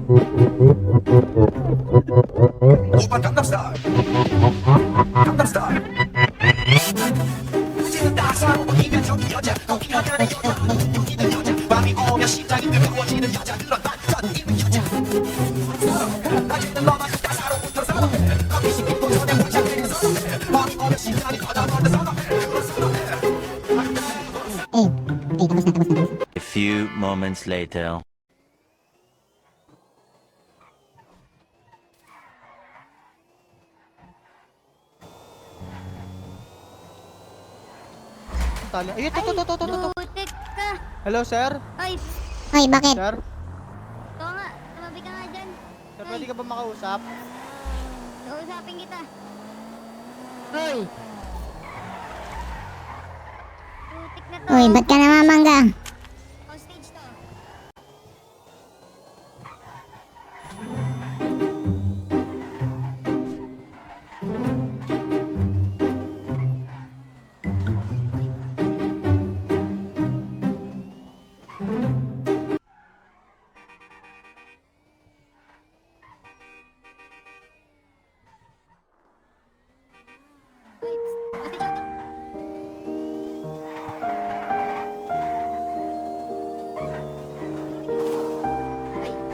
오빤 강남스타일 강남스타일 지금 따스하고 보이면 저기 여자 또 피어나는 여자 눈이는 여자 밤이 오면 심장이 뜨거워지는 여자 그런 반전 있는 여자 낮에는 너만큼 따사로부터 선호해 커피 시키고 전에 무작위는 선호해 밤이 오면 심장이 터져버려 선호해 A few moments later. Tali. Ay, ito. Putik ka! Hello, sir? Ay, Hoy, bakit? Sir? ito nga. Tumabi ka nga dyan. Sir, pwede ka ba makausap? Kausapin kita. Hoy! Putik na to. Hoy, ba't ka namamangga? Hostage to.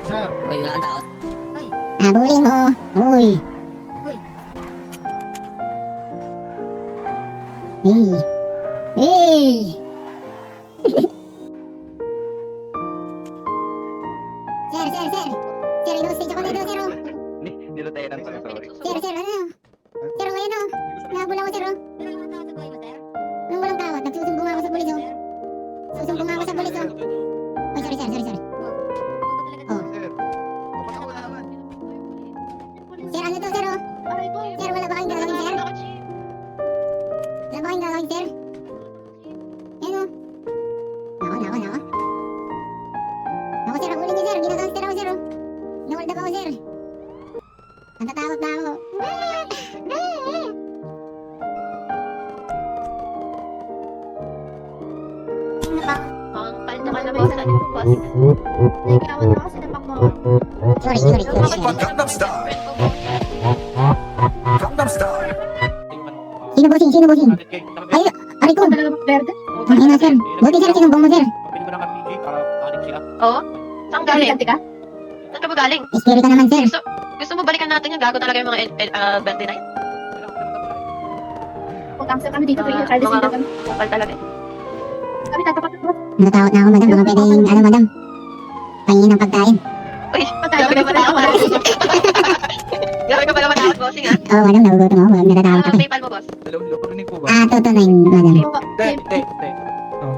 Sir. Uy, wala kang tao. Habulin mo. Hoy. Hoy. Hey. Hey. Sir, sir, sir. Sir, i-hostage ako dito, sir. Oh. Nilutay lang pala, sorry. Sir, sir, ano? Sir, oh, ayan, oh. Nahabol ako, sir, oh. Ano naman tawag sa buhay mo, sir? Anong walang tawad? Nagsusumbong ako sa pulis, oh. Susumbong ako sa pulis, oh. Oy, sorry, sir, sorry, sorry. Oo, talaga to. Oh. Sir, kapag ako naman. Sir, ano to, sir, oh? Sir, wala ba kayong gagawin, sir? Wala ba kayong gagawin, sir? Yan, oh. Nako. Nako, sir, huli niyo, sir. Ginagangster ako, sir, oh. Hold up ako, sir. Natatakot na ako. Ang paldo ka na boss. Ano boss? Nagkawan na kasi napak mo. Sorry. 오빤 강남스타일 강남스타일 Sino bossing? Ay, aray ko. Talaga berde? Ay na, sir. Buti, sir, sinumbong mo, sir. Pili ko ng kapigay para adik siya. Oo? Saan galing? ka? Saan ka ba galing? Scary ka naman, sir. Gusto mo balikan natin yung gago talaga yung mga 29? Kung cancel kami dito, free Mga charges dito kami. kupal talaga. Kami tatapat mo. Natatakot na ako, madam. Baka pwedeng, ano, madam. Pahingin ng pagkain. Uy, grabe ka pala naman. Grabe ka pala naman, bossing ha. Oo, madam, nagugutom ako. Natatakot ako. PayPal mo, boss. Hello, rinig po ba? Tutunayin, madam. Hindi.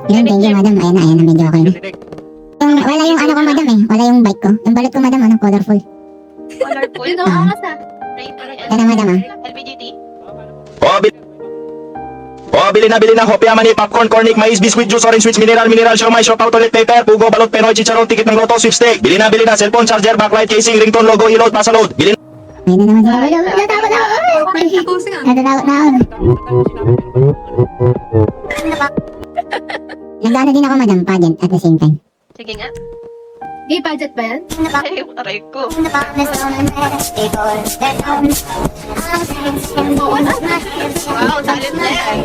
Yun, thank you, madam. Ayan na, medyo okay na. Rinig. Wala yung ano ko, madam, eh. Wala yung bike ko. Yung balot ko, madam, ano, colorful. Colorful. Yun ang angas na. Yan na, madam, ah. LBGT. bili na hopya mani popcorn cornic mais biscuit juice orange sweets mineral siomai siopaw toilet paper pugo balot penoy chicharon ticket ng loto sweepstake bili na cellphone charger backlight casing ringtone logo i-load pasaload bili Ayun na naman, sir. Natatakot na ako. Natatakot na ako. Nagdano din ako, madam, pageant at the same time. Sige nga. Gay budget ba yan? Ay, aray ko. Wow, Wow, talent na yan.